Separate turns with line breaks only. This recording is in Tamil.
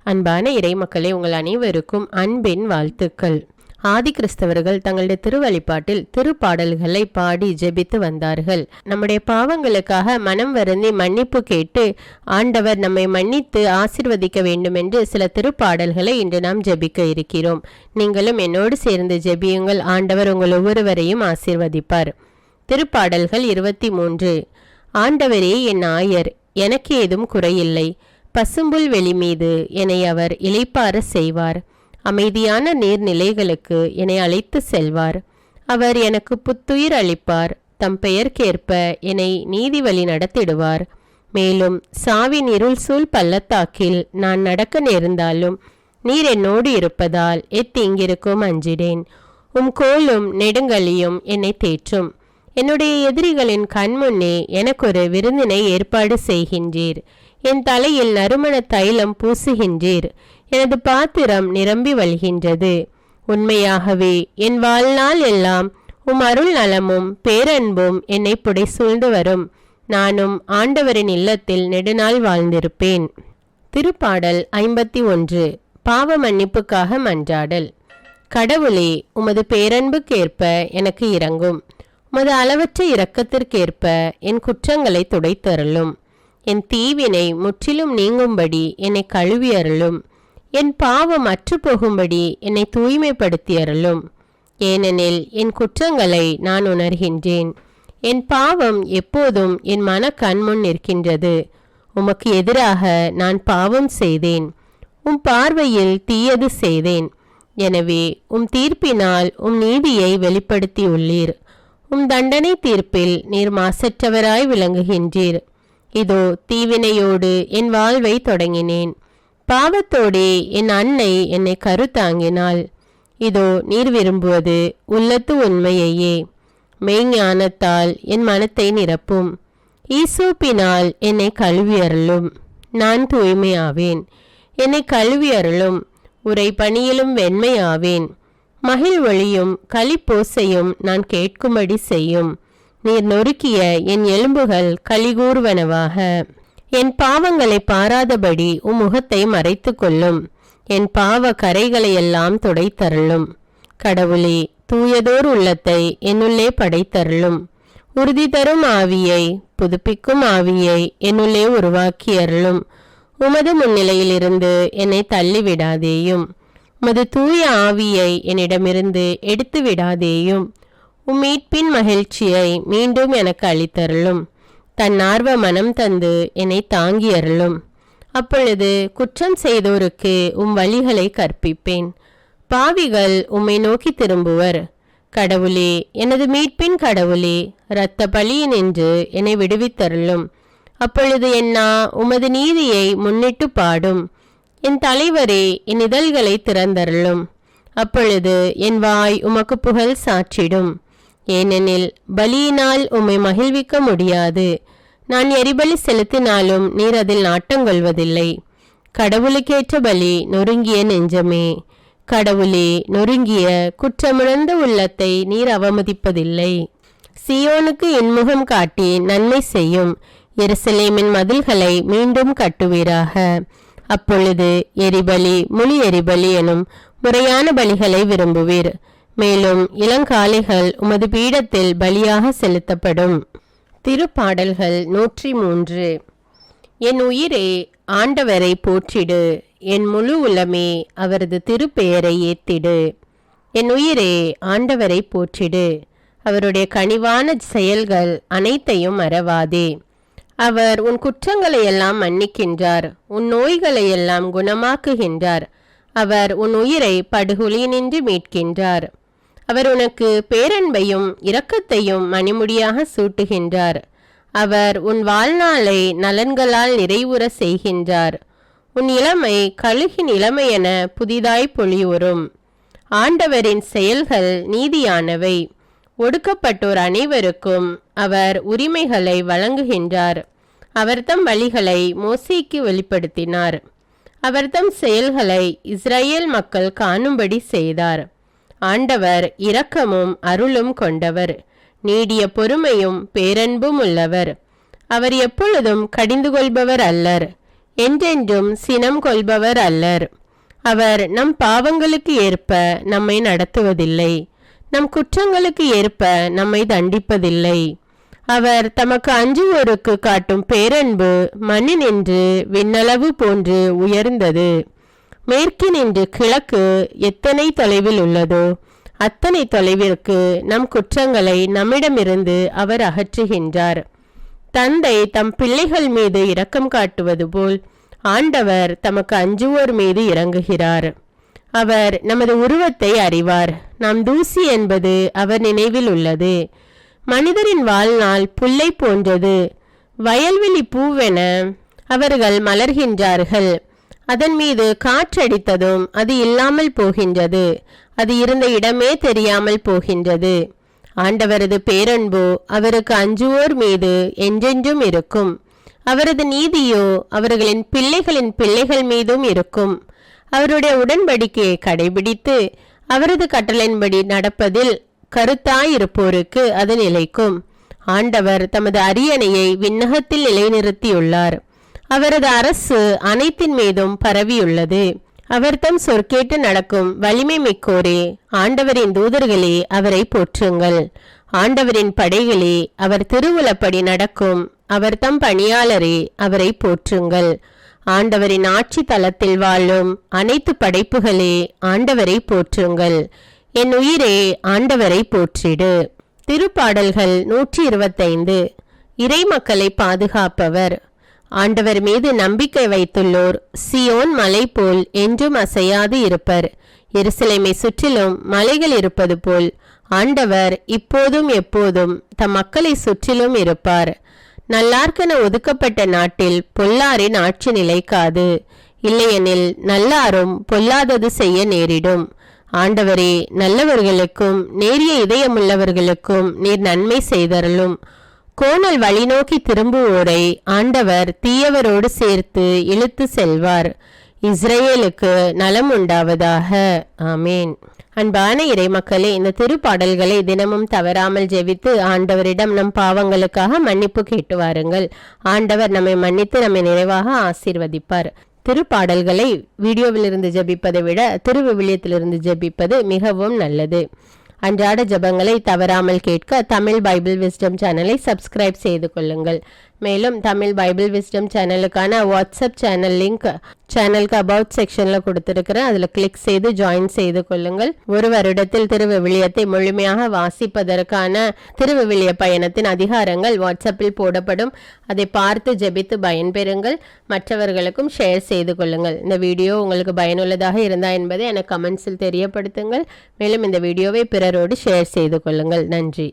அன்பான இறைமக்களே, உங்கள் அனைவருக்கும் அன்பின் வாழ்த்துக்கள். ஆதி கிறிஸ்தவர்கள் தங்களுடைய திருவழிபாட்டில் திருப்பாடல்களை பாடி ஜெபித்து வந்தார்கள். நம்முடைய பாவங்களுக்காக மனம் வருந்தி மன்னிப்பு கேட்டு ஆண்டவர் நம்மை மன்னித்து ஆசிர்வதிக்க வேண்டும் என்று சில திருப்பாடல்களை இன்று நாம் ஜெபிக்க இருக்கிறோம். நீங்களும் என்னோடு சேர்ந்து ஜெபியுங்கள். ஆண்டவர் உங்கள் ஒவ்வொருவரையும் ஆசிர்வதிப்பார். திருப்பாடல்கள் 23. ஆண்டவரே என் ஆயர், எனக்கு ஏதும் குறையில்லை. பசும்புல் வெளி மீது என்னை அவர் இளைப்பாற செய்வார். அமைதியான நீர்நிலைகளுக்கு என்னை அழைத்து செல்வார். அவர் எனக்கு புத்துயிர் அளிப்பார். தம் பெயர்க்கேற்ப என்னை நீதி வழி நடத்திடுவார். மேலும் சாவின் இருள் சூழ் பள்ளத்தாக்கில் நான் நடக்க நேர்ந்தாலும் நீர் என்னோடு இருப்பதால் எத்தீங்கிருக்கும் அஞ்சிடேன். உம் கோலும் நெடுங்கலியும் என்னை தேற்றும். என்னுடைய எதிரிகளின் கண்முன்னே எனக்கொரு விருந்தினை ஏற்பாடு செய்கின்றீர். என் தலையில் நறுமண தைலம் பூசுகின்றீர். எனது பாத்திரம் நிரம்பி வழிகின்றது. உண்மையாகவே என் வாழ்நாள் எல்லாம் உம் அருள் நலமும் பேரன்பும் என்னை புடை சூழ்ந்து வரும். நானும் ஆண்டவரின் இல்லத்தில் நெடுநாள் வாழ்ந்திருப்பேன். திருப்பாடல் 51. பாவ மன்னிப்புக்காக மன்றாடல். கடவுளே, உமது பேரன்புக்கேற்ப எனக்கு இரங்கும். உமது அளவற்ற இரக்கத்திற்கேற்ப என் குற்றங்களை துடைத்தருளும். என் தீவினை முற்றிலும் நீங்கும்படி என்னை கழுவி அருளும். என் பாவம் அற்று போகும்படி என்னை தூய்மைப்படுத்தி அருளும். ஏனெனில் என் குற்றங்களை நான் உணர்கின்றேன். என் பாவம் எப்போதும் என் மன கண்முன் நிற்கின்றது. உமக்கு எதிராக நான் பாவம் செய்தேன். உம் பார்வையில் தீயது செய்தேன். எனவே உம் தீர்ப்பினால் உம் நீதியை வெளிப்படுத்தியுள்ளீர். உம் தண்டனை தீர்ப்பில் நீர் மாசற்றவராய் விளங்குகின்றீர். இதோ தீவினையோடு என் வாழ்வை தொடங்கினேன். பாவத்தோடே என் அன்னை என்னை கருத்தாங்கினாள். இதோ நீர் விரும்புவது உள்ளத்து உண்மையையே. மெய்ஞானத்தால் என் மனத்தை நிரப்பும். ஈசோப்பினால் என்னை கழுவி அருளும். நான் தூய்மையாவேன். என்னை கழுவி அருளும். உரை பணியிலும் வெண்மையாவேன். மகிழ் ஒளியும் களிப்போசையும் நான் கேட்கும்படி செய்யும். நீர் நொறுக்கிய என் எலும்புகள் கலிகூர்வனவாக. என் பாவங்களை பாராதபடி உம் முகத்தை மறைத்து கொள்ளும். என் பாவ கரைகளையெல்லாம் துடைத்தருளும். கடவுளே, தூயதோர் உள்ளத்தை என்னுள்ளே படைத்தருளும். உறுதி தரும் ஆவியை, புதுப்பிக்கும் ஆவியை என்னுள்ளே உருவாக்கி அருளும். உமது முன்னிலையிலிருந்து என்னை தள்ளிவிடாதேயும். உமது தூய ஆவியை என்னிடமிருந்து எடுத்து விடாதேயும். உம் மீட்பின் மகிழ்ச்சியை மீண்டும் எனக்கு அளித்தருளும். தன்னார்வ மனம் தந்து என்னை தாங்கி அருளும். அப்பொழுது குற்றம் செய்தோருக்கு உம் வழிகளை கற்பிப்பேன். பாவிகள் உம்மை நோக்கி திரும்புவர். கடவுளே, எனது மீட்பின் கடவுளே, இரத்த பலியினின்று என்னை விடுவித்தருளும். அப்பொழுது என்னா உமது நீதியை முன்னிட்டு பாடும். என் தலைவரே, என் இதழ்களை திறந்தருளும். அப்பொழுது என் வாய் உமக்கு புகழ் சாற்றிடும். ஏனெனில் பலியினால் உம்மை மகிழ்விக்க முடியாது. நான் எரிபலி செலுத்தினாலும் நீர் அதில் நாட்டங்கொள்வதில்லை. கடவுளுக்கேற்ற பலி நொறுங்கிய நெஞ்சமே. கடவுளே, நொறுங்கிய குற்றமுணர்ந்த உள்ளத்தை நீர் அவமதிப்பதில்லை. சியோனுக்கு இன்முகம் காட்டி நன்மை செய்யும். எருசலேமின் மதில்களை மீண்டும் கட்டுவீராக. அப்பொழுது எரிபலி முழு எரிபலி எனும் முறையான பலிகளை விரும்புவீர். மேலும் இளங்காளைகள் உமது பீடத்தில் பலியாக செலுத்தப்படும். திருப்பாடல்கள் 103. என் உயிரே, ஆண்டவரை போற்றிடு. என் முழு உளமே அவரது திருப்பெயரை ஏத்திடு. என் உயிரே, ஆண்டவரை போற்றிடு. அவருடைய கனிவான செயல்கள் அனைத்தையும் மறவாதே. அவர் உன் குற்றங்களையெல்லாம் மன்னிக்கின்றார். உன் நோய்களையெல்லாம் குணமாக்குகின்றார். அவர் உன் உயிரை படுகொலியினின்று மீட்கின்றார். அவர் உனக்கு பேரன்பையும் இரக்கத்தையும் மணிமுடியாக சூட்டுகின்றார். அவர் உன் வாழ்நாளை நலன்களால் நிறைவுற செய்கின்றார். உன் இளமை கழுகின் இளமையென புதிதாய் பொலிவுறும். ஆண்டவரின் செயல்கள் நீதியானவை. ஒடுக்கப்பட்டோர் அனைவருக்கும் அவர் உரிமைகளை வழங்குகின்றார். அவர் தம் வழிகளை மோசேக்கு வெளிப்படுத்தினார். அவர் தம் செயல்களை இஸ்ரேல் மக்கள் காணும்படி செய்தார். ஆண்டவர் இரக்கமும் அருளும் கொண்டவர், நீடிய பொறுமையும் பேரன்பும் உள்ளவர். அவர் எப்பொழுதும் கடிந்து கொள்பவர் அல்லர். என்றென்றும் சினம் கொள்பவர் அல்லர். அவர் நம் பாவங்களுக்கு ஏற்ப நம்மை நடத்துவதில்லை, நம் குற்றங்களுக்கு ஏற்ப நம்மை தண்டிப்பதில்லை. அவர் தமக்கு அஞ்சுவோருக்கு காட்டும் பேரன்பு மண்ணினின்று விண்ணளவு போன்று உயர்ந்தது. மேற்கினின்று கிழக்கு எத்தனை தொலைவில் உள்ளதோ அத்தனை தொலைவிற்கு நம் குற்றங்களை நம்மிடமிருந்து அவர் அகற்றுகின்றார். தந்தை தம் பிள்ளைகள் மீது இரக்கம் காட்டுவது போல் ஆண்டவர் தமக்கு அஞ்சுவோர் மீது இறங்குகிறார். அவர் நமது உருவத்தை அறிவார், நாம் தூசி என்பது அவர் நினைவில் உள்ளது. மனிதரின் வாழ்நாள் புல்லை போன்றது, வயல்வெளி பூவென அவர்கள் மலர்கின்றார்கள். அதன் மீது காற்றடித்ததும் அது இல்லாமல் போகின்றது, அது இருந்த இடமே தெரியாமல் போகின்றது. ஆண்டவரது பேரன்போ அவருக்கு அஞ்சுவோர் மீது என்றென்றும் இருக்கும். அவரது நீதியோ அவர்களின் பிள்ளைகளின் பிள்ளைகள் மீதும் இருக்கும். அவருடைய உடன்படிக்கையை கடைபிடித்து அவரது கட்டளையின்படி நடப்பதில் கருத்தாயிருப்போருக்கு அது நிலைக்கும். ஆண்டவர் தமது அரியணையை விண்ணகத்தில் நிலைநிறுத்தியுள்ளார். அவரது அரசு அனைத்தின் மீதும் பரவியுள்ளது. அவர் தம் சொற்கேட்டு நடக்கும் வலிமை மிக்கோரே, ஆண்டவரின் தூதர்களே அவரை போற்றுங்கள். ஆண்டவரின் படைகளே அவர் திருவுளப்படி நடக்கும் அவர் தம் பணியாளரே அவரை போற்றுங்கள். ஆண்டவரின் ஆட்சி தலத்தில் வாழும் அனைத்து படைப்புகளே ஆண்டவரை போற்றுங்கள். என் உயிரே ஆண்டவரை போற்றிடு. திருப்பாடல்கள் 125. இறை மக்களை பாதுகாப்பவர். ஆண்டவர் மீது நம்பிக்கை வைத்துள்ளோர் சியோன் மலை போல் என்றும் அசையாது இருப்பர். எருசலேமை சுற்றிலும் மலைகள் இருப்பது போல் ஆண்டவர் இப்போதும் எப்போதும் தம் மக்களை சுற்றிலும் இருப்பார். நல்லார்க்கென ஒதுக்கப்பட்ட நாட்டில் பொல்லாரின் ஆட்சி நிலைக்காது, இல்லையெனில் நல்லாரும் பொல்லாதது செய்ய நேரிடும். ஆண்டவரே, நல்லவர்களுக்கும் நேரிய இதயமுள்ளவர்களுக்கும் நீர் நன்மை செய்தருளும். கோணல் வழி நோக்கி திரும்புவோரை ஆண்டவர் தீயவரோடு சேர்த்து இழுத்து செல்வார். இஸ்ரேலுக்கு நலம் உண்டாவதாக. ஆமேன். அன்பான இறைமக்களே, இந்த திருப்பாடல்களை தினமும் தவறாமல் ஜெபித்து ஆண்டவரிடம் நம் பாவங்களுக்காக மன்னிப்பு கேட்டு வாருங்கள். ஆண்டவர் நம்மை மன்னித்து நம்மை நிறைவாக ஆசீர்வதிப்பார். திருப்பாடல்களை வீடியோவிலிருந்து ஜெபிப்பதை விட திருவிவிலியத்திலிருந்து ஜெபிப்பது மிகவும் நல்லது. அன்றாட ஜெபங்களை தவறாமல் கேட்க தமிழ் பைபிள் விஸ்டம் சேனலை சப்ஸ்கிரைப் செய்து கொள்ளுங்கள். மேலும் தமிழ் பைபிள் விஸ்டம் சேனலுக்கான வாட்ஸ்அப் சேனல் லிங்க் சேனலுக்கு அபவுட் செக்ஷனில் கொடுத்துருக்கிறேன். அதில் கிளிக் செய்து ஜாயின் செய்து கொள்ளுங்கள். ஒரு வருடத்தில் திருவிவிலியத்தை முழுமையாக வாசிப்பதற்கான திருவிவிலிய பயணத்தின் அதிகாரங்கள் வாட்ஸ்அப்பில் போடப்படும். அதை பார்த்து ஜெபித்து பயன்பெறுங்கள். மற்றவர்களுக்கும் ஷேர் செய்து கொள்ளுங்கள். இந்த வீடியோ உங்களுக்கு பயனுள்ளதாக இருந்தால் என்பதை எனக்கு கமெண்ட்ஸில் தெரியப்படுத்துங்கள். மேலும் இந்த வீடியோவை பிறரோடு ஷேர் செய்து கொள்ளுங்கள். நன்றி.